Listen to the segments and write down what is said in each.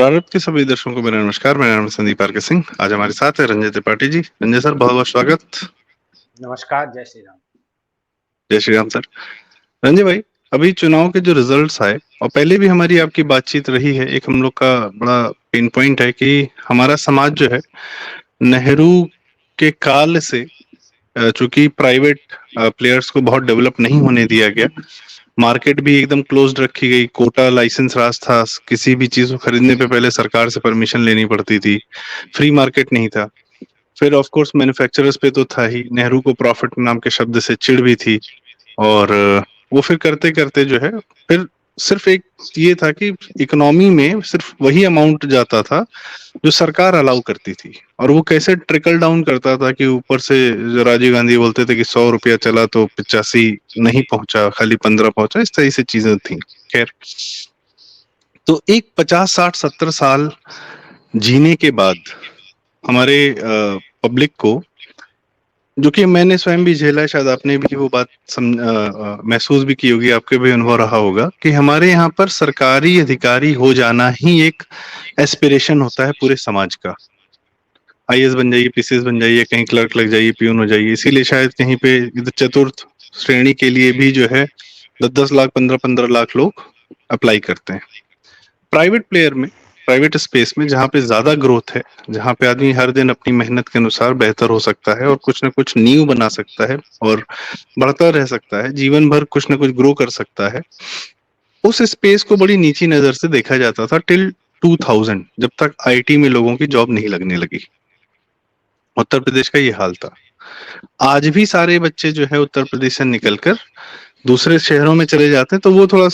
प्रारंभ के सभी दर्शकों को मेरा नमस्कार। मेरा नाम है संदीप आर के सिंह। आज हमारे साथ है रंजय त्रिपाठी जी। रंजय सर, बहुत बहुत स्वागत। नमस्कार, जय श्री राम। जय श्री राम सर। रंजय भाई, अभी चुनाव के जो रिजल्ट्स आए और पहले भी हमारी आपकी बातचीत रही है, एक हम लोग का बड़ा पेन पॉइंट है कि हमारा समाज जो है नेहरू के काल से चूंकि प्राइवेट प्लेयर्स को बहुत डेवलप नहीं होने दिया गया, मार्केट भी एकदम क्लोज्ड रखी गई, कोटा लाइसेंस राज था, किसी भी चीज को खरीदने पे पहले सरकार से परमिशन लेनी पड़ती थी, फ्री मार्केट नहीं था। फिर ऑफ कोर्स मैन्युफैक्चरर्स पे तो था ही, नेहरू को प्रॉफिट नाम के शब्द से चिढ़ भी थी। और वो फिर करते करते जो है, फिर सिर्फ एक ये था कि इकोनॉमी में सिर्फ वही अमाउंट जाता था जो सरकार अलाउ करती थी, और वो कैसे ट्रिकल डाउन करता था कि ऊपर से जो राजीव गांधी बोलते थे कि 100 रुपया चला तो 85 नहीं पहुंचा, खाली 15 पहुंचा, इस तरह से चीजें थी। खैर, तो एक 50 60 70 साल जीने के बाद हमारे पब्लिक को, जो कि मैंने स्वयं भी झेला है, शायद आपने भी वो बात महसूस भी की होगी, आपके भी अनुभव रहा होगा कि हमारे यहाँ पर सरकारी अधिकारी हो जाना ही एक एस्पिरेशन होता है पूरे समाज का। आईएएस बन जाइए, पीसीएस बन जाइए, कहीं क्लर्क लग जाइए, पियून हो जाइए। इसीलिए शायद कहीं पे चतुर्थ श्रेणी के लिए भी जो है 10 10 लाख 15 15 लाख लोग अप्लाई करते हैं। प्राइवेट प्लेयर में, प्राइवेट स्पेस में जहाँ पे ज्यादा ग्रोथ है, जहाँ पे आदमी हर दिन अपनी मेहनत के अनुसार बेहतर हो सकता है और कुछ ना कुछ न्यू बना सकता है और बढ़ता रह सकता है, जीवन भर कुछ ना कुछ ग्रो कर सकता है, उस स्पेस को बड़ी नीची नजर से देखा जाता था टिल 2000, जब तक आईटी में लोगों की जॉब नहीं लगने लगी। उत्तर प्रदेश का ये हाल था। आज भी सारे बच्चे जो है उत्तर प्रदेश से निकलकर दूसरे शहरों में चले जाते हैं तो वो थोड़ा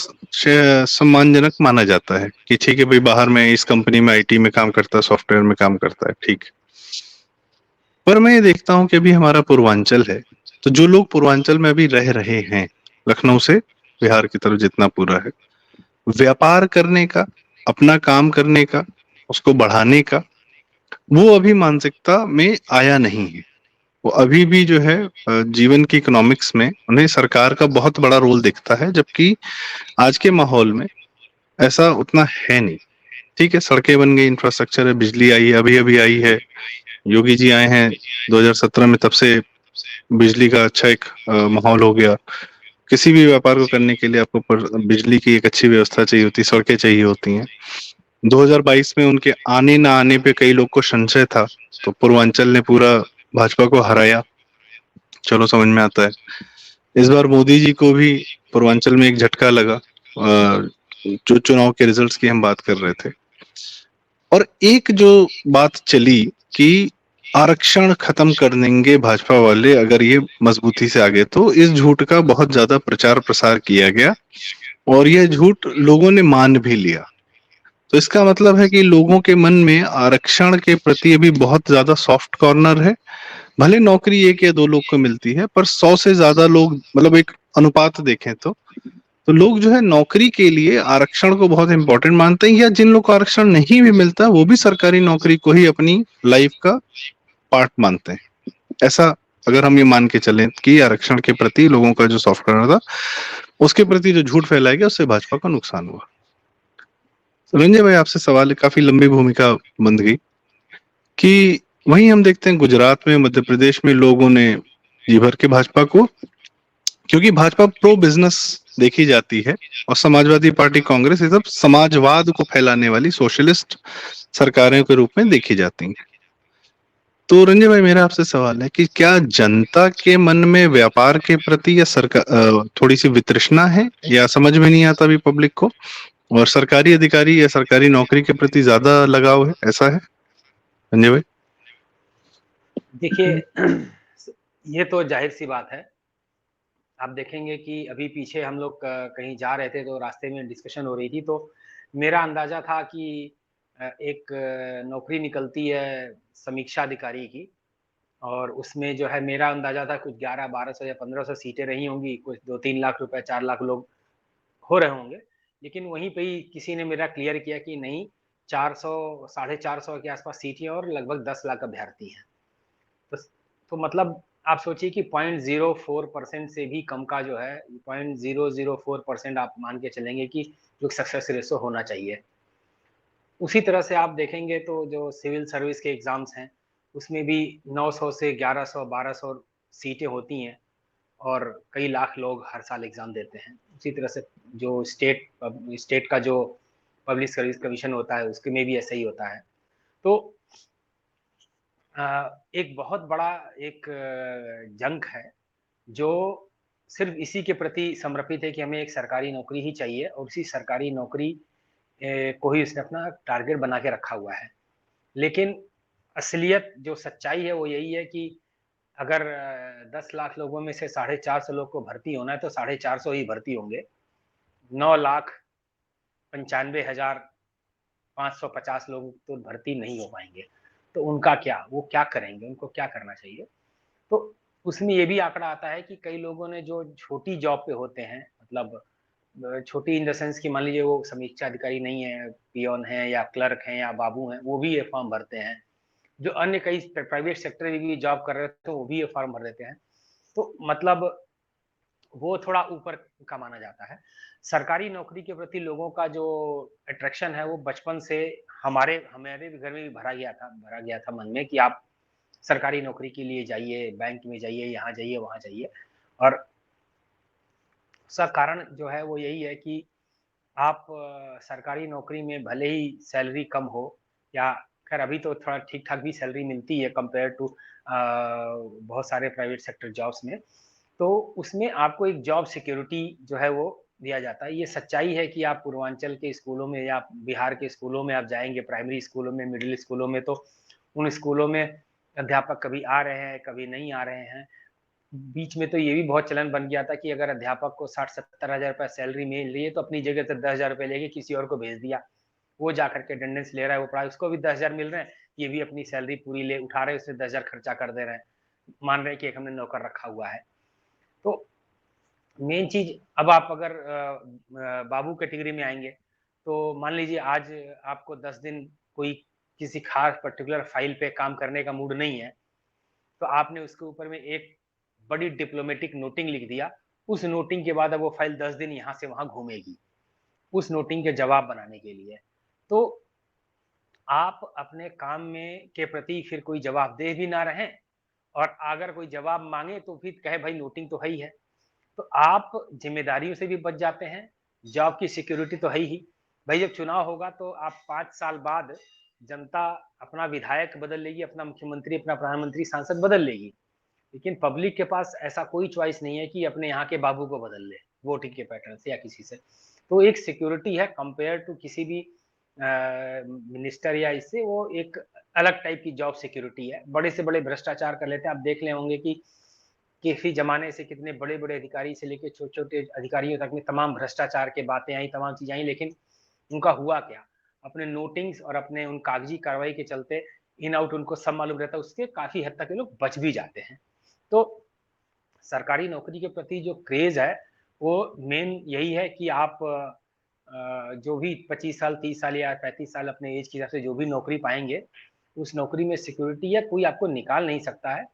सम्मानजनक माना जाता है कि ठीक है भाई, बाहर में इस कंपनी में आईटी में काम करता है, सॉफ्टवेयर में काम करता है, ठीक। पर मैं ये देखता हूँ कि अभी हमारा पूर्वांचल है, तो जो लोग पूर्वांचल में अभी रह रहे हैं, लखनऊ से बिहार की तरफ जितना पूरा है, व्यापार करने का, अपना काम करने का, उसको बढ़ाने का, वो अभी मानसिकता में आया नहीं है। वो अभी भी जो है जीवन की इकोनॉमिक्स में उन्हें सरकार का बहुत बड़ा रोल दिखता है, जबकि आज के माहौल में ऐसा उतना है नहीं। ठीक है, सड़कें बन गई, इंफ्रास्ट्रक्चर है, बिजली आई है, अभी अभी आई है, योगी जी आए हैं 2017 में, तब से बिजली का अच्छा एक माहौल हो गया। किसी भी व्यापार को करने के लिए आपको बिजली की एक अच्छी व्यवस्था चाहिए होती, सड़कें चाहिए होती हैं। 2022 में उनके आने ना आने पे कई लोग को संशय था, तो पूर्वांचल ने पूरा भाजपा को हराया, चलो समझ में आता है। इस बार मोदी जी को भी पूर्वांचल में एक झटका लगा, जो चुनाव के रिजल्ट्स की हम बात कर रहे थे, और एक जो बात चली कि आरक्षण खत्म कर देंगे भाजपा वाले अगर ये मजबूती से आगे, तो इस झूठ का बहुत ज्यादा प्रचार प्रसार किया गया और यह झूठ लोगों ने मान भी लिया। तो इसका मतलब है कि लोगों के मन में आरक्षण के प्रति अभी बहुत ज्यादा सॉफ्ट कॉर्नर है। भले नौकरी एक या दो लोग को मिलती है, पर 100 से ज्यादा लोग, मतलब एक अनुपात देखें तो लोग जो है नौकरी के लिए आरक्षण को बहुत इंपॉर्टेंट मानते हैं, या जिन लोग को आरक्षण नहीं भी मिलता वो भी सरकारी नौकरी को ही अपनी लाइफ का पार्ट मानते हैं। ऐसा अगर हम ये मान के चलें कि आरक्षण के प्रति लोगों का जो सॉफ्ट कॉर्नर था, उसके प्रति जो झूठ फैलाया गया, उससे भाजपा का नुकसान हुआ। रंजय भाई, आपसे सवाल है, काफी लंबी भूमिका बन गई कि वहीं हम देखते हैं गुजरात में, मध्य प्रदेश में लोगों ने जी भर के भाजपा को, क्योंकि भाजपा प्रो बिजनेस देखी जाती है और समाजवादी पार्टी, कांग्रेस, ये सब समाजवाद को फैलाने वाली सोशलिस्ट सरकारों के रूप में देखी जाती हैं। तो रंजय भाई, मेरा आपसे सवाल है कि क्या जनता के मन में व्यापार के प्रति या सरकार थोड़ी सी वितृष्णा है, या समझ में नहीं आता अभी पब्लिक को, और सरकारी अधिकारी या सरकारी नौकरी के प्रति ज्यादा लगाव है, ऐसा है संजय भाई? देखिए, ये तो जाहिर सी बात है। आप देखेंगे कि अभी पीछे हम लोग कहीं जा रहे थे तो रास्ते में डिस्कशन हो रही थी, तो मेरा अंदाजा था कि एक नौकरी निकलती है समीक्षा अधिकारी की, और उसमें जो है मेरा अंदाजा था कुछ 1100-1200 या 1500 सीटें रही होंगी, कुछ 2-3 लाख रुपए, 4 लाख लोग हो रहे होंगे। लेकिन वहीं पे ही किसी ने मेरा क्लियर किया कि नहीं, 400 450 के आसपास सीटें और लगभग 10 लाख अभ्यर्थी हैं। तो मतलब आप सोचिए कि 0.04% से भी कम का जो है, 0.004% आप मान के चलेंगे कि जो सक्सेस रेशो होना चाहिए। उसी तरह से आप देखेंगे तो जो सिविल सर्विस के एग्ज़ाम्स हैं, उसमें भी 900 से 1100, 1200 सीटें होती हैं और कई लाख लोग हर साल एग्ज़ाम देते हैं। उसी तरह से जो स्टेट का जो पब्लिक सर्विस कमीशन होता है, उसके में भी ऐसा ही होता है। तो एक बहुत बड़ा एक जंग है, जो सिर्फ़ इसी के प्रति समर्पित है कि हमें एक सरकारी नौकरी ही चाहिए और उसी सरकारी नौकरी को ही उसने अपना टारगेट बना के रखा हुआ है। लेकिन असलियत जो सच्चाई है वो यही है कि अगर 10 लाख लोगों में से 450 लोग को भर्ती होना है तो 450 ही भर्ती होंगे। 9,95,550 लोग तो भर्ती नहीं हो पाएँगे। तो उनका क्या? वो क्या करेंगे? उनको क्या करना चाहिए? तो उसमें ये भी आंकड़ा आता है कि कई लोगों ने जो छोटी जॉब पे होते हैं, मतलब छोटी इन द सेंस कि मान लीजिए वो समीक्षा अधिकारी नहीं है, पियोन है या क्लर्क हैं या बाबू हैं, वो भी ये फॉर्म भरते हैं। जो अन्य कई प्राइवेट सेक्टर में भी जॉब कर रहे थे, तो वो भी ये फॉर्म भर देते हैं। तो मतलब वो थोड़ा ऊपर का माना जाता है। सरकारी नौकरी के प्रति लोगों का जो अट्रैक्शन है, वो बचपन से हमारे हमारे भी घर में भी भरा गया था मन में कि आप सरकारी नौकरी के लिए जाइए, बैंक में जाइए, यहाँ जाइए, वहाँ जाइए। और उसका कारण जो है वो यही है कि आप सरकारी नौकरी में भले ही सैलरी कम हो या खैर अभी तो थोड़ा ठीक-ठाक भी सैलरी मिलती है कंपेयर टू बहुत सारे प्राइवेट सेक्टर जॉब्स में। तो उसमें आपको एक जॉब सिक्योरिटी जो है वो दिया जाता है। ये सच्चाई है कि आप पूर्वांचल के स्कूलों में या बिहार के स्कूलों में आप जाएँगे, प्राइमरी स्कूलों में, मिडल स्कूलों में, तो उन स्कूलों में अध्यापक कभी आ रहे हैं, कभी नहीं आ रहे हैं। बीच में तो ये भी बहुत चलन बन गया था कि अगर अध्यापक को 60-70 हज़ार रुपए सैलरी मिल रही है, तो अपनी जगह से 10,000 रुपए लेके किसी और को भेज दिया। वो जाकर के अटेंडेंस ले रहा है, वो पढ़ा उसको भी 10,000 मिल रहे हैं, ये भी अपनी सैलरी पूरी ले उठा रहे हैं, उसमें 10,000 खर्चा कर दे रहे हैं। मान रहे हैं कि एक हमने नौकर रखा हुआ है। तो मेन चीज़ अब आप अगर बाबू कैटेगरी में आएँगे, तो मान लीजिए आज आपको 10 दिन कोई किसी खास पर्टिकुलर फ़ाइल पे काम करने का मूड नहीं है, तो आपने उसके ऊपर में एक बड़ी डिप्लोमेटिक नोटिंग लिख दिया। उस नोटिंग के बाद अब वो फ़ाइल 10 दिन यहाँ से वहाँ घूमेगी, उस नोटिंग के जवाब बनाने के लिए। तो आप अपने काम में के प्रति फिर कोई जवाबदेह भी ना रहें और अगर कोई जवाब माँगे तो फिर कहे भाई नोटिंग तो है ही है। तो आप ज़िम्मेदारियों से भी बच जाते हैं, जॉब की सिक्योरिटी तो है ही। भाई जब चुनाव होगा तो आप 5 साल बाद जनता अपना विधायक बदल लेगी, अपना मुख्यमंत्री, अपना प्रधानमंत्री, सांसद बदल लेगी। लेकिन पब्लिक के पास ऐसा कोई चॉइस नहीं है कि अपने यहाँ के बाबू को बदल ले, वोटिंग के पैटर्न से या किसी से। तो एक सिक्योरिटी है कंपेयर टू किसी भी मिनिस्टर या इससे वो एक अलग टाइप की जॉब सिक्योरिटी है। बड़े से बड़े भ्रष्टाचार कर लेते हैं। आप देख रहे होंगे कि किसी ज़माने से कितने बड़े-बड़े अधिकारी से लेके छोटे-छोटे अधिकारियों तक में तमाम भ्रष्टाचार की बातें आई, तमाम चीज़ें आई, लेकिन उनका हुआ क्या? अपने नोटिंग्स और अपने उन कागज़ी कार्रवाई के चलते इन आउट उनको सब मालूम रहता है, उससे काफ़ी हद तक ये लोग बच भी जाते हैं। तो सरकारी नौकरी के प्रति जो क्रेज़ है, वो मेन यही है कि आप जो भी 25 साल, 30 साल या 35 साल अपने ऐज के हिसाब से जो भी नौकरी पाएँगे, उस नौकरी में सिक्योरिटी है, कोई आपको निकाल नहीं सकता है।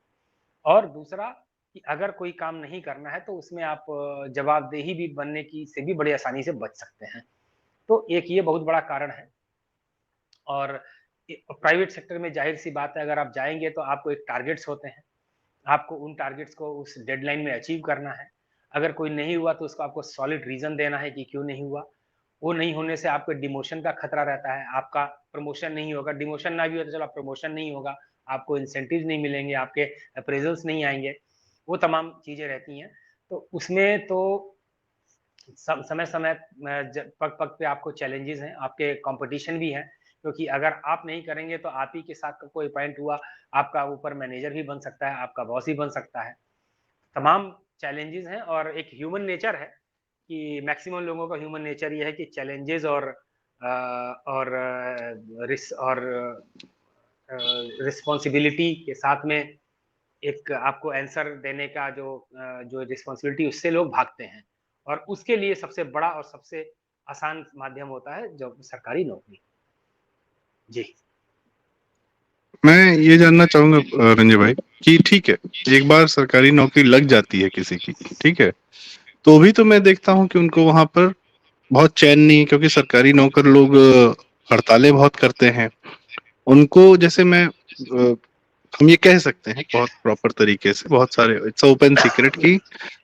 और दूसरा कि अगर कोई काम नहीं करना है, तो उसमें आप जवाबदेही भी बनने की से भी बड़ी आसानी से बच सकते हैं। तो एक ये बहुत बड़ा कारण है और प्राइवेट सेक्टर में ज़ाहिर-सी बात है अगर आप जाएँगे तो आपको एक टारगेट्स होते हैं। आपको उन टारगेट्स को उस डेडलाइन में अचीव करना है। अगर कोई नहीं हुआ तो उसको आपको सॉलिड रीज़न देना है कि क्यों नहीं हुआ। वो नहीं होने से आपको डिमोशन का खतरा रहता है, आपका प्रमोशन नहीं होगा, डिमोशन ना भी हो तो चलो प्रमोशन नहीं होगा, आपको इंसेंटिव्स नहीं मिलेंगे, आपके अप्रेज़ल्स नहीं आएँगे, वो तमाम चीज़ें रहती हैं। तो उसमें तो समय-समय ज पग-पग पे आपको चैलेंजेज़ हैं, आपके कॉम्पिटिशन भी हैं, क्योंकि अगर आप नहीं करेंगे तो आप ही के साथ कोई पॉइंट हुआ, आपका ऊपर मैनेजर भी बन सकता है, आपका बॉस भी बन सकता है। तमाम चैलेंजेज़ हैं और एक ह्यूमन नेचर है कि मैक्सिमम लोगों का ह्यूमन नेचर ये है कि चैलेंजेज़ और रिस्पॉन्सिबिलिटी के साथ में एक आपको आंसर देने का जो रिस्पॉन्सिबिलिटी उससे लोग भागते हैं और उसके लिए सबसे बड़ा और सबसे आसान माध्यम होता है जो सरकारी नौकरी। जी। मैं ये जानना चाहूँगा रंजय भाई कि ठीक है, एक बार सरकारी नौकरी लग जाती है किसी की, ठीक है? तो भी तो मैं देखता हूँ कि उनको वहाँ पर बहुत चैन नहीं है क्योंकि सरकारी नौकर लोग हड़तालें बहुत करते हैं। उनको जैसे मैं हम ये कह सकते हैं बहुत प्रॉपर तरीके से, बहुत सारे इट्स ओपन सीक्रेट कि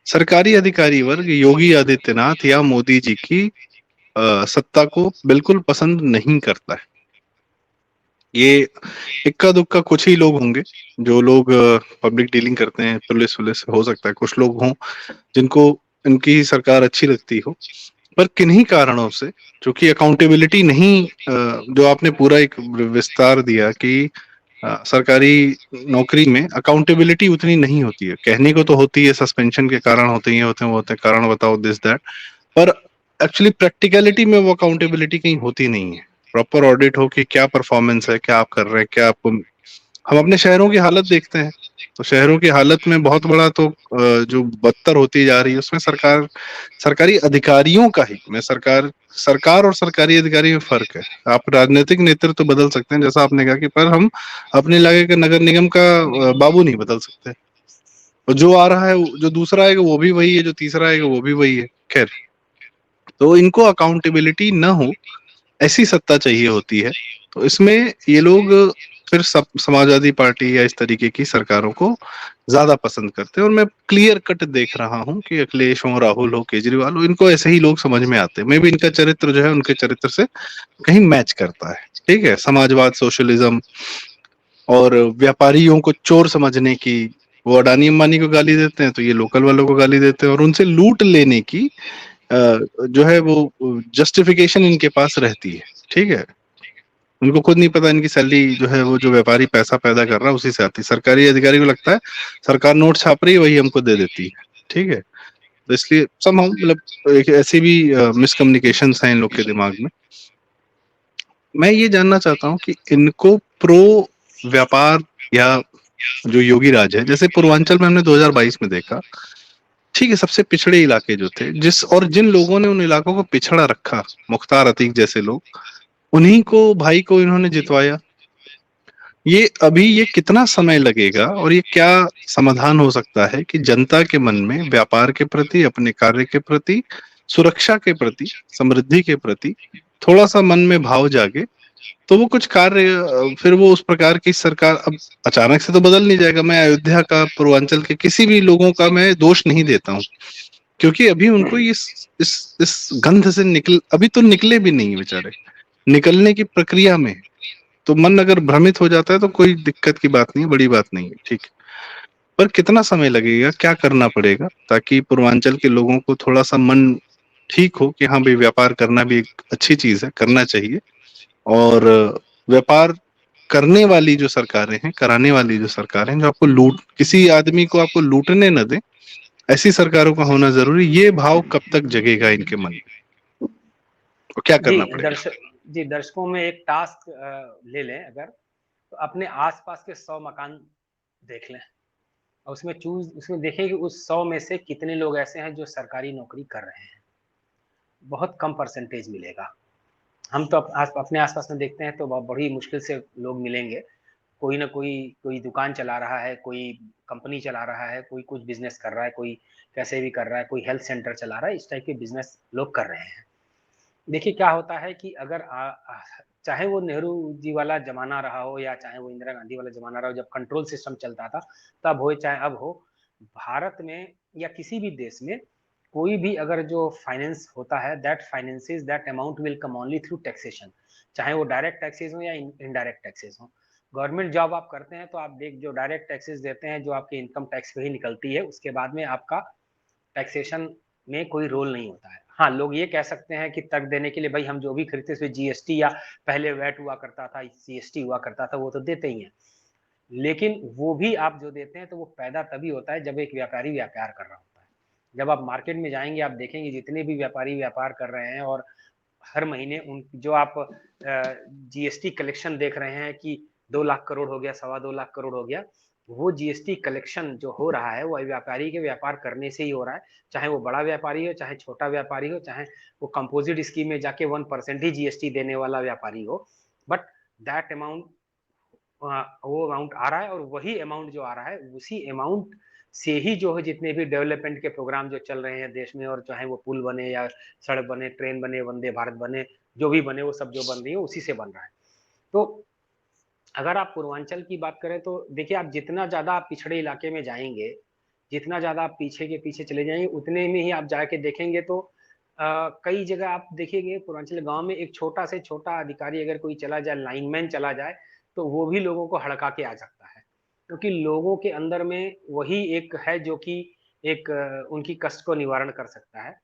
सरकारी अधिकारी वर्ग योगी आदित्यनाथ या मोदी जी की सत्ता को बिल्कुल पसंद नहीं करता है। ये इक्का दुक्का कुछ ही लोग होंगे जो लोग पब्लिक डीलिंग करते हैं, पुलिस वुलिस, हो सकता है कुछ लोग हों जिनको इनकी सरकार अच्छी लगती हो, पर किन्हीं कारणों से, क्योंकि अकाउंटेबिलिटी नहीं, जो आपने पूरा एक विस्तार दिया कि सरकारी नौकरी में अकाउंटेबिलिटी उतनी नहीं होती है। कहने को तो होती है, सस्पेंशन के कारण होते हैं, होते हैं, वो होते हैं, कारण बताओ दिस दैट, पर एक्चुअली प्रैक्टिकलिटी में वो अकाउंटेबिलिटी कहीं होती नहीं है। प्रॉपर ऑडिट हो कि क्या परफॉर्मेंस है, क्या आप कर रहे हैं, क्या आप, हम अपने शहरों की हालत देखते हैं, तो शहरों की हालत में बहुत बड़ा तो जो बदतर होती जा रही है उसमें सरकारी अधिकारियों का ही, मैं सरकार सरकार और सरकारी अधिकारी में फर्क है। आप राजनीतिक नेतृत्व तो बदल सकते हैं जैसा आपने कहा कि, पर हम अपने इलाके के नगर निगम का बाबू नहीं बदल सकते। और जो आ रहा है, जो दूसरा आएगा वो भी वही है, जो तीसरा आएगा वो भी वही है। खैर, तो इनको अकाउंटेबिलिटी न हो ऐसी सत्ता चाहिए होती है। तो इसमें ये लोग फिर सब समाजवादी पार्टी या इस तरीके की सरकारों को ज्यादा पसंद करते हैं। और मैं क्लियर कट देख रहा हूं कि अखिलेश हो, राहुल हो, केजरीवाल हो, इनको ऐसे ही लोग समझ में आते हैं। मे भी इनका चरित्र जो है उनके चरित्र से कहीं मैच करता है। ठीक है, समाजवाद, सोशलिज्म और व्यापारियों को चोर समझने की, वो अडानी अंबानी को गाली देते हैं तो ये लोकल वालों को गाली देते हैं, और उनसे लूट लेने की जो है वो जस्टिफिकेशन इनके पास रहती है। ठीक है, उनको खुद नहीं पता इनकी सैलरी जो है वो, जो व्यापारी पैसा पैदा कर रहा है उसी से आती है। सरकारी अधिकारी को लगता है सरकार नोट छाप रही है, वही हमको दे देती है। ठीक है, तो इसलिए समहाउ मतलब एक ऐसी भी मिसकम्युनिकेशंस हैं इन लोग के दिमाग में। मैं ये जानना चाहता हूँ कि इनको प्रो व्यापार या जो योगी राज है, जैसे पूर्वांचल में हमने 2022 में देखा, ठीक है, सबसे पिछड़े इलाके जो थे, जिस और जिन लोगों ने उन इलाकों को पिछड़ा रखा, मुख्तार अतीक जैसे लोग, उन्हीं को, भाई को इन्होंने जितवाया। ये अभी ये कितना समय लगेगा और ये क्या समाधान हो सकता है कि जनता के मन में व्यापार के प्रति, अपने कार्य के प्रति, सुरक्षा के प्रति, समृद्धि के प्रति थोड़ा सा मन में भाव जागे, तो वो कुछ कार्य फिर वो उस प्रकार की सरकार, अब अचानक से तो बदल नहीं जाएगा। मैं अयोध्या का, पूर्वांचल के किसी भी लोगों का मैं दोष नहीं देता हूँ, क्योंकि अभी उनको इस गंध से अभी तो निकले भी नहीं बेचारे, निकलने की प्रक्रिया में। तो मन अगर भ्रमित हो जाता है तो कोई दिक्कत की बात नहीं है, बड़ी बात नहीं है। ठीक है, पर कितना समय लगेगा, क्या करना पड़ेगा ताकि पूर्वांचल के लोगों को थोड़ा सा मन ठीक हो कि हाँ भाई, व्यापार करना भी एक अच्छी चीज है, करना चाहिए। और व्यापार करने वाली जो सरकारें हैं, कराने वाली जो सरकारें हैं, जो आपको लूट, किसी आदमी को आपको लूटने न दे, ऐसी सरकारों का होना जरूरी। ये भाव कब तक जगेगा इनके मन में, और क्या जी करना पड़ेगा? जी, दर्शकों में एक टास्क ले लें अगर, तो अपने आसपास के 100 मकान देख लें और उसमें देखें कि उस 100 में से कितने लोग ऐसे हैं जो सरकारी नौकरी कर रहे हैं। बहुत कम परसेंटेज मिलेगा। हम तो अपने आसपास में देखते हैं तो बड़ी मुश्किल से लोग मिलेंगे। कोई ना कोई दुकान चला रहा है, कोई कंपनी चला रहा है, कोई कुछ बिजनेस कर रहा है, कोई कैसे भी कर रहा है, कोई हेल्थ सेंटर चला रहा है। इस टाइप के बिजनेस लोग कर रहे हैं। देखिए क्या होता है कि अगर चाहे वो नेहरू जी वाला जमाना रहा हो या चाहे वो इंदिरा गांधी वाला जमाना रहा हो, जब कंट्रोल सिस्टम चलता था, तब हो चाहे अब हो, भारत में या किसी भी देश में कोई भी अगर जो फाइनेंस होता है, that finances that amount will come only through taxation. चाहे वो डायरेक्ट टैक्सेस हो या इनडायरेक्ट टैक्सेस हो। गवर्नमेंट जॉब आप करते हैं तो आप देख, जो डायरेक्ट टैक्सेस देते हैं जो आपके इनकम टैक्स पे ही निकलती है, उसके बाद में आपका टैक्सेशन में कोई रोल नहीं होता है। हाँ, लोग ये कह सकते हैं कि तर्क देने के लिए, भाई हम जो भी खरीदते हैं जीएसटी, या पहले वैट हुआ करता था, जीएसटी हुआ करता था, वो तो देते ही हैं। लेकिन वो भी आप जो देते हैं तो वो पैदा तभी होता है जब एक व्यापारी व्यापार कर रहा होता है। जब आप मार्केट में जाएंगे आप देखेंगे जितने भी व्यापारी व्यापार कर रहे हैं, और हर महीने उन जो आप जीएसटी कलेक्शन देख रहे हैं कि 2 लाख करोड़ हो गया, 2.25 लाख करोड़ हो गया, वो जीएसटी कलेक्शन जो हो रहा है वो व्यापारी के व्यापार करने से ही हो रहा है। चाहे वो बड़ा व्यापारी हो, चाहे छोटा व्यापारी हो, चाहे वो कंपोजिट स्कीम में जाके 1% ही जीएसटी देने वाला व्यापारी हो, बट दैट अमाउंट, वो अमाउंट आ रहा है। और वही अमाउंट जो आ रहा है, उसी अमाउंट से ही जो है जितने भी डेवलपमेंट के प्रोग्राम जो चल रहे हैं देश में, और चाहे वो पुल बने या सड़क बने, ट्रेन बने, वंदे भारत बने, जो भी बने वो सब जो बन रही है उसी से बन रहा है। तो अगर आप पूर्वांचल की बात करें तो देखिए, आप जितना ज़्यादा आप पिछड़े इलाके में जाएँगे, जितना ज़्यादा आप पीछे के पीछे चले जाएँगे, उतने में ही आप जाके देखेंगे तो कई जगह आप देखेंगे पूर्वांचल गाँव में एक छोटा से छोटा अधिकारी अगर कोई चला जाए, लाइनमैन चला जाए, तो वो भी लोगों को हड़का के आ सकता है। क्योंकि लोगों के अंदर में वही एक है जो कि एक उनकी कष्ट को निवारण कर सकता है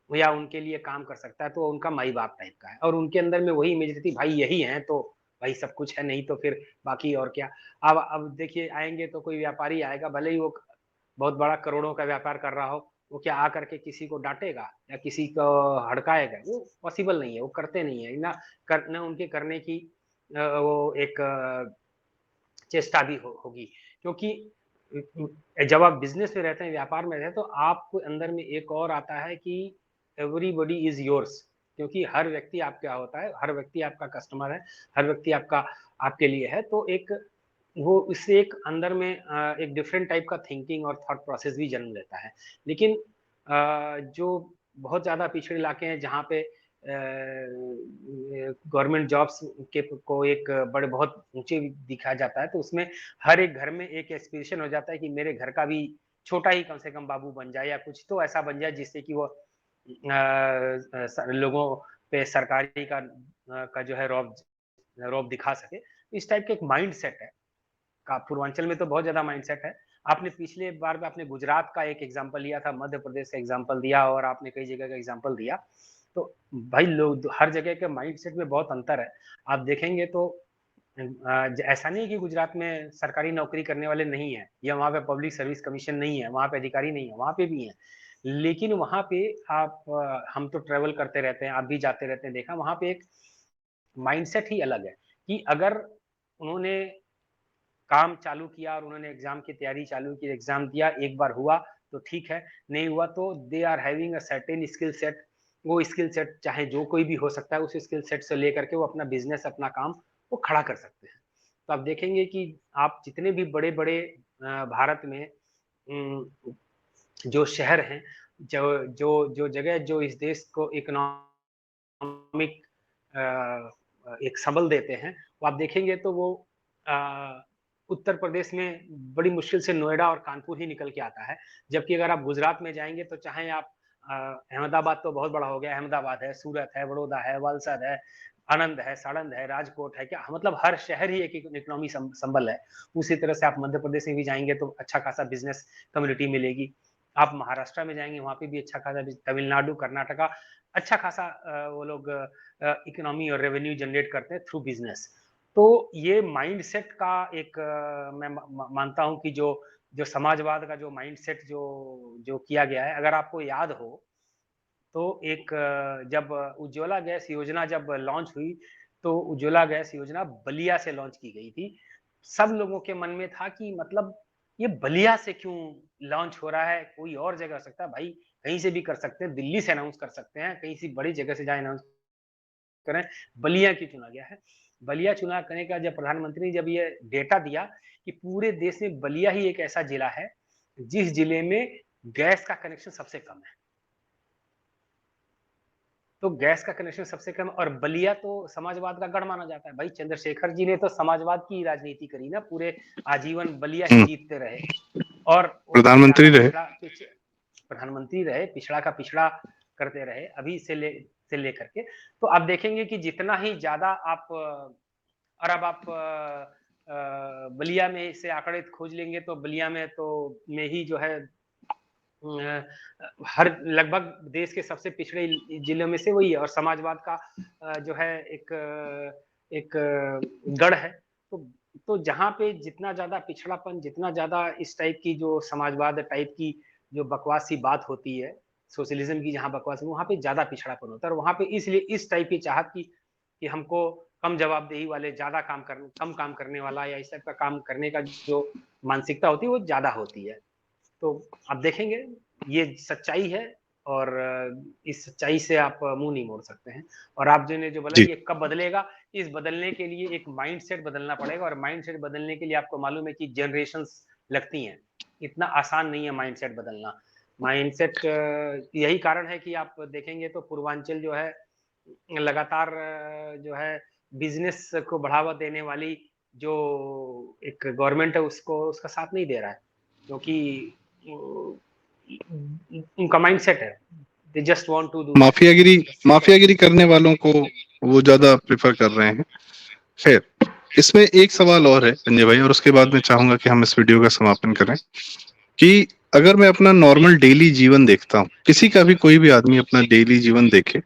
या उनके लिए काम कर सकता है, तो उनका माई-बाप टाइप का है और उनके अंदर में वही इमेज रहती है, भाई यही हैं तो भाई सब कुछ है, नहीं तो फिर बाकी और क्या। अब देखिए आएँगे तो कोई व्यापारी आएगा, भले ही वो बहुत बड़ा करोड़ों का व्यापार कर रहा हो, वो क्या आकर के किसी को डाँटेगा या किसी को हड़काएगा? वो पॉसिबल नहीं है, वो करते नहीं है, ना उनके करने की वो एक चेष्टा भी होगी। क्योंकि जब आप बिज़नेस में रहते हैं, व्यापार में रहते हैं, तो आपको अंदर में एक और आता है कि एवरीबॉडी इज़ योर्स, क्योंकि हर व्यक्ति आपका होता है, हर व्यक्ति आपका कस्टमर है, हर व्यक्ति आपका आपके लिए है, तो एक वो इससे एक अंदर में एक डिफरेंट टाइप का थिंकिंग और थॉट प्रोसेस भी जन्म लेता है। लेकिन जो बहुत ज़्यादा पिछड़े इलाके हैं जहाँ पे गवर्नमेंट जॉब्स के को एक बड़े बहुत ऊँचे दिखाया जाता है, तो उसमें हर एक घर में एक एस्पिरेशन हो जाता है कि मेरे घर का भी छोटा ही कम से कम बाबू बन जाए या कुछ तो ऐसा बन जाए जिससे कि वो लोगों पे सरकारी का जो है रौब रौब दिखा सके। इस टाइप का एक माइंडसेट है। का पूर्वांचल में तो बहुत ज़्यादा माइंडसेट है। आपने पिछले बार में आपने गुजरात का एक एग्ज़ाम्पल लिया था, मध्य प्रदेश का एग्ज़ाम्पल दिया और आपने कई जगह का एग्ज़ाम्पल दिया। तो भाई लोग हर जगह के माइंडसेट में बहुत अंतर है। आप देखेंगे तो ऐसा नहीं है कि गुजरात में सरकारी नौकरी करने वाले नहीं हैं या वहाँ पे पब्लिक सर्विस कमीशन नहीं है, वहाँ पे अधिकारी नहीं है, वहाँ पे भी हैं। लेकिन वहाँ पे आप हम तो ट्रैवल करते रहते हैं, आप भी जाते रहते हैं, देखा वहाँ पे एक माइंडसेट ही अलग है कि अगर उन्होंने काम चालू किया और उन्होंने एग्जाम की तैयारी चालू की, एग्जाम दिया, एक बार हुआ तो ठीक है, नहीं हुआ तो they are having a certain skill set. वो स्किल सेट चाहे जो कोई भी हो सकता है, उस स्किल सेट से लेकर के वो अपना बिजनेस, अपना काम वो खड़ा कर सकते हैं। तो आप देखेंगे कि आप जितने भी बड़े बड़े भारत में जो शहर हैं, जो जो जो जगह जो इस देश को इकोनॉमिक एक सबल देते हैं, वो आप देखेंगे तो वो उत्तर प्रदेश में बड़ी मुश्किल से नोएडा और कानपुर ही निकल के आता है। जबकि अगर आप गुजरात में जाएँगे तो चाहे आप अहमदाबाद तो बहुत बड़ा हो गया, अहमदाबाद है, सूरत है, बड़ौदा है, वलसाड है, आणंद है, साणंद है, राजकोट है, क्या मतलब हर शहर ही एक इकोनॉमी संबल है। उसी तरह से आप मध्य प्रदेश में भी जाएँगे तो अच्छा खासा बिज़नेस कम्युनिटी मिलेगी। आप महाराष्ट्र में जाएँगे वहाँ पे भी अच्छा खासा तमिलनाडु, कर्नाटका अच्छा खासा वो लोग इकोनॉमी और रेवेन्यू जनरेट करते हैं थ्रू बिज़नेस। तो ये माइंडसेट का एक मैं मानता हूँ कि जो जो समाजवाद का जो माइंडसेट जो जो किया गया है, अगर आपको याद हो तो एक जब उज्ज्वला गैस योजना जब लॉन्च हुई, तो उज्ज्वला गैस योजना बलिया से लॉन्च की गई थी। सब लोगों के मन में था कि मतलब ये बलिया से क्यों लॉन्च हो रहा है? कोई और जगह हो सकता है भाई, कहीं से भी कर सकते हैं, दिल्ली से अनाउंस कर सकते हैं, कहीं सी बड़ी जगह से जाए अनाउंस करें, बलिया क्यों चुना गया है? बलिया चुना करने का जब प्रधानमंत्री ने जब ये डेटा दिया कि पूरे देश में बलिया ही एक ऐसा जिला है, जिस जिले में गैस का कनेक्शन सबसे कम है। तो गैस का कनेक्शन सबसे कम और बलिया तो समाजवाद का गढ़ माना जाता है। भाई चंद्रशेखर जी ने तो समाजवाद की राजनीति करी ना, पूरे आजीवन बलिया ही हुँ, जीतते रहे और वो पिछड़ा प्रधानमंत्री का रहे। पिछड़ा प्रधानमंत्री रहे, पिछड़ा का पिछड़ा करते रहे, अभी से लेकर के। तो आप देखेंगे कि जितना ही ज़्यादा आप और अब आप बलिया में से आंकड़े खोज लेंगे तो बलिया में तो में ही जो है हर लगभग देश के सबसे पिछड़े जिलों में से वही है और समाजवाद का जो है एक गढ़ है। तो जहाँ पे जितना ज़्यादा पिछड़ापन, जितना ज़्यादा इस टाइप की जो समाजवाद टाइप की जो बकवास सी बात होती है, सोशलिज़्म की जहाँ बकवास है, वहाँ पे ज़्यादा पिछड़ापन होता है और वहाँ पे इसलिए इस टाइप की चाहत की कि हमको कम जवाबदेही वाले ज़्यादा कम काम करने वाला या इस टाइप का काम करने का जो मानसिकता होती है, वो ज़्यादा होती है। तो आप देखेंगे ये सच्चाई है और इस सच्चाई से आप मुंह नहीं मोड़ सकते हैं और आप जो ने जो बोला जी, ये कब बदलेगा, इस बदलने के लिए एक माइंडसेट बदलना पड़ेगा और माइंडसेट बदलने के लिए आपको मालूम है कि जनरेशंस लगती हैं, इतना आसान नहीं है माइंडसेट बदलना। माइंडसेट यही कारण है कि आप देखेंगे तो पूर्वांचल जो है लगातार जो है बिजनेस को बढ़ावा देने वाली जो एक गवर्नमेंट है उसको उसका साथ नहीं दे रहा है, क्योंकि उनका माइंडसेट है, they just want to do that. माफियागिरी करने वालों को वो ज्यादा प्रेफर कर रहे हैं। खैर, इसमें एक सवाल और है संजय भाई, और उसके बाद मैं चाहूंगा कि हम इस वीडियो का समापन करें कि अगर मैं अपना नॉर्मल डेली जीवन देखता हूँ, किसी का भी कोई भी आदमी अपना डेली जीवन देखे,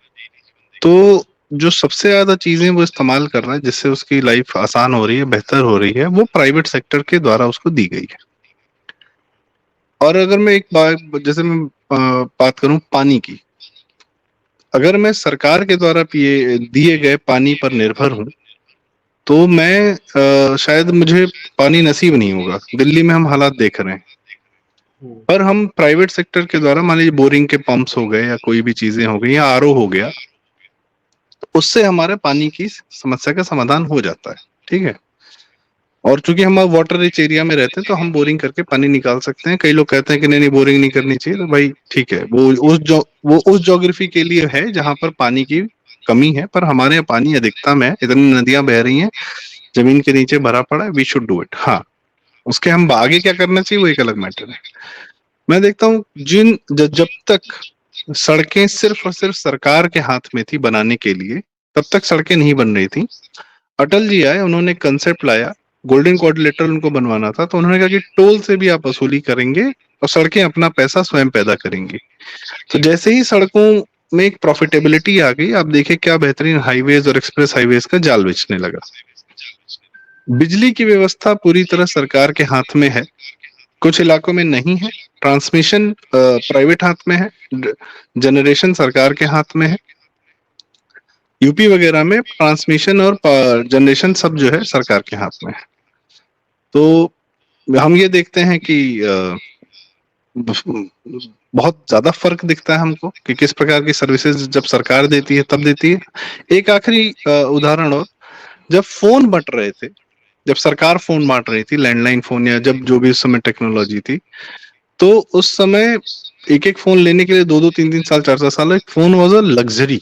तो जो सबसे ज्यादा चीजें वो इस्तेमाल कर रहा है जिससे उसकी लाइफ आसान हो रही है, बेहतर हो रही है, वो प्राइवेट सेक्टर के द्वारा उसको दी गई है। और अगर मैं एक बात, जैसे मैं बात करूं पानी की, अगर मैं सरकार के द्वारा पिए दिए गए पानी पर निर्भर हूं, तो मैं शायद मुझे पानी नसीब नहीं होगा। दिल्ली में हम हालात देख रहे हैं। पर हम प्राइवेट सेक्टर के द्वारा, मान लीजिए बोरिंग के पंप्स हो गए या कोई भी चीजें हो गई या आरओ हो गया, तो उससे हमारे पानी की समस्या का समाधान हो जाता है। ठीक है। और चूंकि हम अब वाटर रिच एरिया में रहते हैं, तो हम बोरिंग करके पानी निकाल सकते हैं। कई लोग कहते हैं कि नहीं नहीं, बोरिंग नहीं करनी चाहिए, तो भाई ठीक है, वो उस ज्योग्राफी के लिए है जहां पर पानी की कमी है। पर हमारे यहाँ पानी अधिकतम है, इतनी नदियां बह रही हैं, जमीन के नीचे भरा पड़ा है, वी शुड डू इट। हाँ, उसके हम आगे क्या करना चाहिए वो एक अलग मैटर है। मैं देखता हूँ जब तक सड़कें सिर्फ और सिर्फ सरकार के हाथ में थी बनाने के लिए, तब तक सड़कें नहीं बन रही थी। अटल जी आए, उन्होंने कंसेप्ट लाया, गोल्डन क्वाड्रिलेटरल उनको बनवाना था, तो उन्होंने कहा कि टोल से भी आप वसूली करेंगे और सड़कें अपना पैसा स्वयं पैदा करेंगी। तो जैसे ही सड़कों में एक प्रॉफिटेबिलिटी आ गई, आप देखिए क्या बेहतरीन हाईवेज और एक्सप्रेस हाईवेज का जाल बिछने लगा। बिजली की व्यवस्था पूरी तरह सरकार के हाथ में है, कुछ इलाकों में नहीं है। ट्रांसमिशन प्राइवेट हाथ में है, जनरेशन सरकार के हाथ में है। यूपी वगैरह में ट्रांसमिशन और जनरेशन सब जो है सरकार के हाथ में है। तो हम ये देखते हैं कि बहुत ज्यादा फर्क दिखता है हमको कि किस प्रकार की सर्विसेज जब सरकार देती है तब देती है। एक आखिरी उदाहरण, और जब फोन बंट रहे थे, जब सरकार फोन बांट रही थी, लैंडलाइन फोन या जब जो भी उस समय टेक्नोलॉजी थी, तो उस समय एक एक फोन लेने के लिए 2-2 3-3 साल 4-4 साल एक फोन वॉज अ लग्जरी।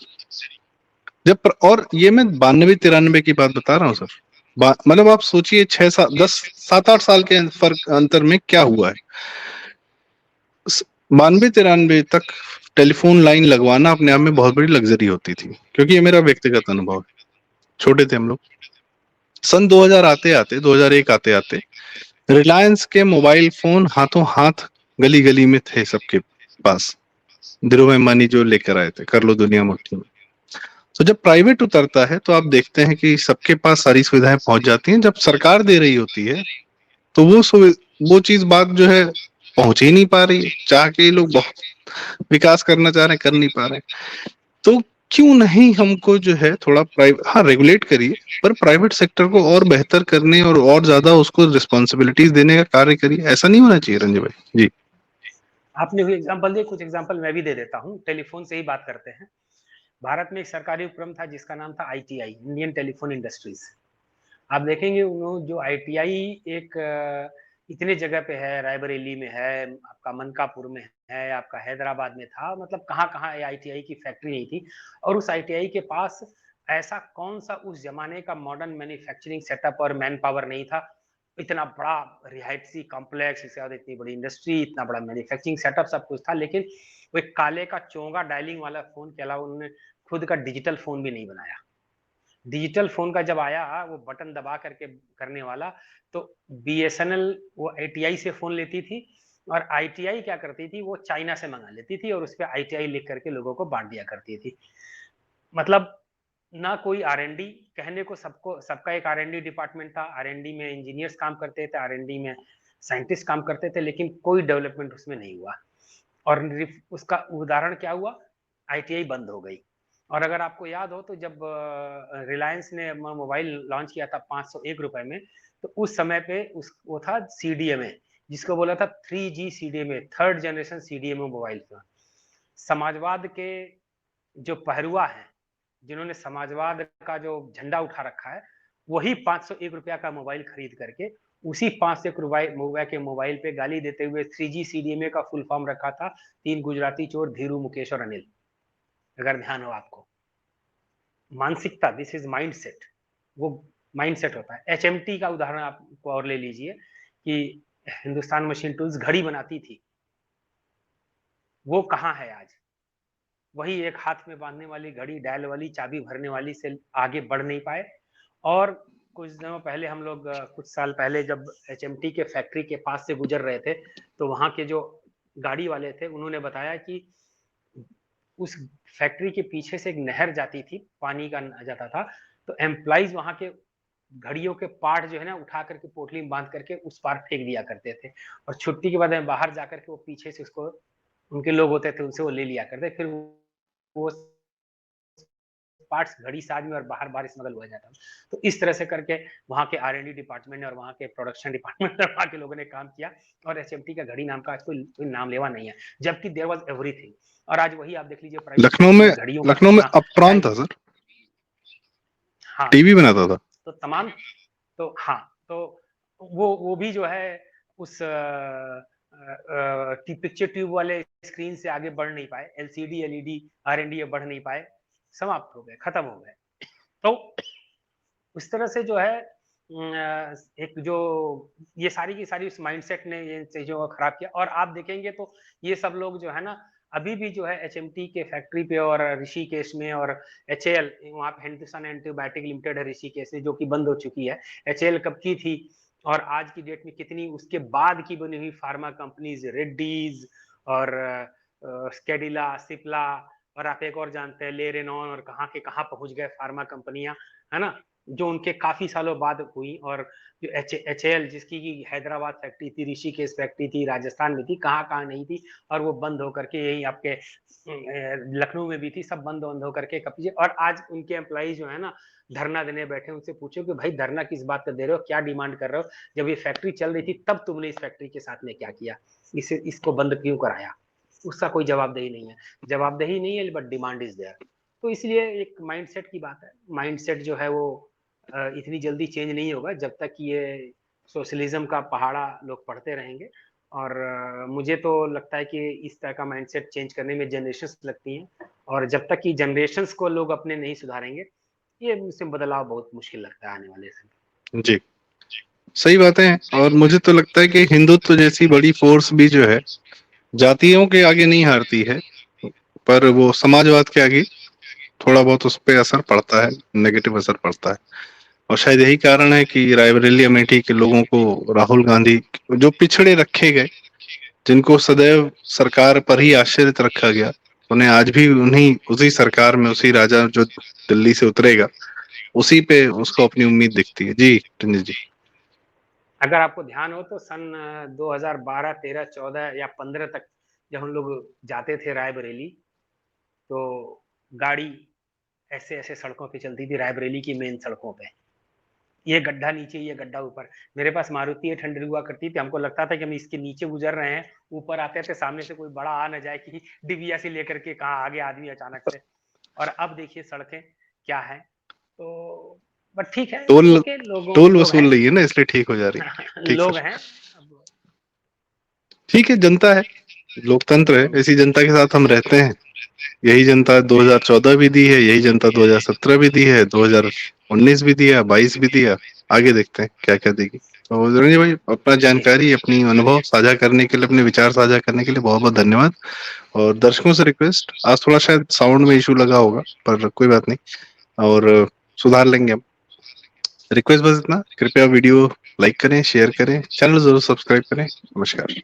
और ये मैं 92-93 की बात बता रहा हूँ सर। मतलब आप सोचिए 6-7 10 7-8 साल के फर्क अंतर में क्या हुआ है। 92-93 तक टेलीफोन लाइन लगवाना अपने आप में बहुत बड़ी लग्जरी होती थी, क्योंकि ये मेरा व्यक्तिगत अनुभव है। छोटे थे हम लोग। सन 2000 आते आते 2001 आते आते रिलायंस के मोबाइल फोन हाथों हाथ गली गली में थे सबके पास। धीरूभाई अंबानी जो लेकर आए थे, कर लो दुनिया मुट्ठी में। तो जब प्राइवेट उतरता है तो आप देखते हैं कि सबके पास सारी सुविधाएं पहुंच जाती हैं। जब सरकार दे रही होती है तो वो चीज बात जो है पहुंच ही नहीं पा रही। चाह के लोग बहुत विकास करना चाह रहे हैं, कर नहीं पा रहे हैं। तो क्यों नहीं हमको जो है थोड़ा प्राइवेट, हाँ रेगुलेट करिए, पर प्राइवेट सेक्टर को और बेहतर करने और ज्यादा उसको रिस्पॉन्सिबिलिटीज देने का कार्य करिए। ऐसा नहीं होना चाहिए रंजय भाई जी। आपने भी एग्जांपल दिए, कुछ एग्जांपल मैं भी दे देता हूँ। टेलीफोन से ही बात करते हैं। भारत में एक सरकारी उपक्रम था जिसका नाम था आईटीआई, इंडियन टेलीफोन इंडस्ट्रीज। आप देखेंगे उन्होंने जो आईटीआई एक इतने जगह पे है, रायबरेली में है, आपका मनकापुर में है, आपका हैदराबाद में था, मतलब कहाँ कहाँ आईटीआई की फैक्ट्री नहीं थी। और उस आईटीआई के पास ऐसा कौन सा उस जमाने का मॉडर्न मैन्युफैक्चरिंग सेटअप और मैन पावर नहीं था। इतना बड़ा रिहायशी कॉम्प्लेक्स, इसके बाद इतनी बड़ी इंडस्ट्री, इतना बड़ा मैन्युफैक्चरिंग सेटअप, सब कुछ था, लेकिन वो एक काले का चोंगा डायलिंग वाला फोन के अलावा उन्होंने खुद का डिजिटल फोन भी नहीं बनाया। डिजिटल फोन का जब आया वो बटन दबा करके करने वाला, तो बीएसएनएल वो आईटीआई से फोन लेती थी, और आईटीआई क्या करती थी, वो चाइना से मंगा लेती थी और उस पर आईटीआई लिख करके लोगों को बांट दिया करती थी। मतलब ना कोई आरएनडी, कहने को सबको सबका एक आरएनडी डिपार्टमेंट था, आरएनडी में इंजीनियर्स काम करते थे, आरएनडी में साइंटिस्ट काम करते थे, लेकिन कोई डेवलपमेंट उसमें नहीं हुआ। और उसका उदाहरण क्या हुआ, आईटीआई बंद हो गई। और अगर आपको याद हो तो जब रिलायंस ने मोबाइल लॉन्च किया था 501 रुपए में, तो उस समय पे वो था सीडीएमए, जिसको बोला था 3G CDMA, third generation CDMA mobile phone. समाजवाद के जो पहरुआ हैं, जिन्होंने समाजवाद का जो झंडा उठा रखा है, वही 501 रुपया का मोबाइल खरीद करके उसी 501 रुपए के मोबाइल पे गाली देते हुए 3G सीडीएमए का फुल फॉर्म रखा था, तीन गुजराती चोर, धीरू, मुकेश और अनिल, अगर ध्यान हो आपको। मानसिकता, दिस इज माइंडसेट, वो माइंडसेट होता है। एचएमटी का उदाहरण आप और ले लीजिए कि हिंदुस्तान मशीन टूल्स घड़ी बनाती थी, वो कहाँ है आज? वही एक हाथ में बांधने वाली घड़ी, डायल वाली, चाबी भरने वाली से आगे बढ़ नहीं पाए। और कुछ दिनों पहले हम लोग कुछ साल पहले जब एचएमटी के फैक्ट्री के पास से गुजर रहे थे, तो वहाँ के जो गाड़ी वाले थे उन्होंने बताया कि उस फैक्ट्री के पीछे से एक नहर जाती थी, पानी का जाता था, तो एम्प्लॉइज वहाँ के घड़ियों के पार्ट जो है ना उठा करके पोटली में बांध करके उस पार फेंक दिया करते थे, और छुट्टी के बाद में बाहर जाकर के वो पीछे से उसको, उनके लोग होते थे उनसे वो ले लिया करते, फिर वो पार्ट्स घड़ी साज में और बाहर बाहर स्मगल हो जाता। तो इस तरह से करके वहाँ के R&D डिपार्टमेंट ने और वहाँ के प्रोडक्शन डिपार्टमेंट और वहाँ के लोगों ने काम किया, और एचएमटी का घड़ी नाम का आज कोई नाम लेवा नहीं है, जबकि देयर वाज एवरीथिंग। और आज वही आप देख लीजिए प्राइवेट लखनऊ सेक्टर में में घड़ियों का लखनऊ में कितना अपट्रॉन था टाइम। सर, हाँ, टीवी बनाता था। तो तमाम, तो हाँ, तो वो भी जो है उस पिक्चर ट्यूब वाले स्क्रीन से आगे बढ़ नहीं पाए, एलसीडी एलईडी R&D बढ़ नहीं पाए, समाप्त हो गए, खत्म हो गए। तो उस तरह से जो है एक जो ये सारी की सारी उस माइंडसेट ने ये चीजों को खराब किया। और आप देखेंगे तो ये सब लोग जो है ना अभी भी जो है एचएमटी के फैक्ट्री पे और ऋषिकेश में, और एचएएल वहाँ पे हिंदुस्तान एंटीबायोटिक लिमिटेड है ऋषिकेश में, जो कि बंद हो चुकी है। एचएएल कब की थी और आज की डेट में कितनी उसके बाद की बनी हुई फार्मा कंपनीज, रेड्डीज और स्केडिला, सिप्ला, और आप एक और जानते हैं लेरेनॉन, और कहाँ के कहाँ पहुंच गए फार्मा कंपनियां, है ना, जो उनके काफी सालों बाद हुई। और जो एचएएल जिसकी की हैदराबाद फैक्ट्री थी, ऋषिकेश फैक्ट्री थी, राजस्थान में थी, कहाँ कहाँ नहीं थी, और वो बंद होकर के यही आपके लखनऊ में भी थी, सब बंद बंद होकर के कब। और आज उनके एम्प्लॉई जो है ना धरना देने बैठे, उनसे पूछो कि भाई धरना किस बात का दे रहे हो, क्या डिमांड कर रहे हो, जब ये फैक्ट्री चल रही थी तब तुमने इस फैक्ट्री के साथ में क्या किया, इसको बंद क्यों कराया? उसका कोई जवाबदेही नहीं है, जवाबदेही नहीं है, बट डिमांड इज देयर। तो इसलिए एक माइंडसेट की बात है, माइंडसेट जो है वो इतनी जल्दी चेंज नहीं होगा जब तक ये सोशलिज्म का पहाड़ा लोग पढ़ते रहेंगे। और मुझे तो लगता है कि इस तरह का माइंडसेट चेंज करने में जनरेशंस लगती हैं, और जब तक कि जनरेशंस को लोग अपने नहीं सुधारेंगे, ये इसमें बदलाव बहुत मुश्किल लगता है आने वाले समय। जी, सही बातें हैं। और मुझे तो लगता है कि हिंदुत्व जैसी बड़ी फोर्स भी जो है जातियों के आगे नहीं हारती है, पर वो समाजवाद के आगे थोड़ा बहुत उस पर असर पड़ता है, नेगेटिव असर पड़ता है। और शायद यही कारण है कि रायबरेली अमेठी के लोगों को राहुल गांधी, जो पिछड़े रखे गए, जिनको सदैव सरकार पर ही आश्रित रखा गया, उन्हें आज भी उन्हीं उसी सरकार में उसी राजा जो दिल्ली से उतरेगा उसी पे उसको अपनी उम्मीद दिखती है। जी रंजित जी। अगर आपको ध्यान हो तो सन 2012, 13, 14 या 15 तक जब हम लोग जाते थे रायबरेली, तो गाड़ी ऐसे ऐसे सड़कों पे चलती थी, रायबरेली की मेन सड़कों पे, ये गड्ढा नीचे, ये गड्ढा ऊपर। मेरे पास मारुति 800 हुआ करती थी, हमको लगता था कि हम इसके नीचे गुजर रहे हैं, ऊपर आते थे सामने से कोई बड़ा आ न जाए कि डिबिया से लेकर के कहाँ आगे आदमी अचानक से। और अब देखिए सड़कें क्या है। तो बट ठीक है, टोल ओके, टोल लोग हैं। वसूल रही है ना, इसलिए ठीक हो जा रही है। ठीक लोग सर, हैं। ठीक है, जनता है, लोकतंत्र है, इसी जनता के साथ हम रहते हैं। यही जनता 2014 भी दी है, यही जनता 2017 भी दी है, 2019 भी दिया, 22 भी दिया, आगे देखते हैं क्या क्या देगी। तो रंजन भाई, अपना जी, जानकारी, अपनी अनुभव साझा करने के लिए, अपने विचार साझा करने के लिए बहुत बहुत धन्यवाद। और दर्शकों से रिक्वेस्ट, आज थोड़ा शायद साउंड में इशू लगा होगा, पर कोई बात नहीं, और सुधार लेंगे हम। रिक्वेस्ट बस इतना, कृपया वीडियो लाइक करें, शेयर करें, चैनल जरूर सब्सक्राइब करें। नमस्कार।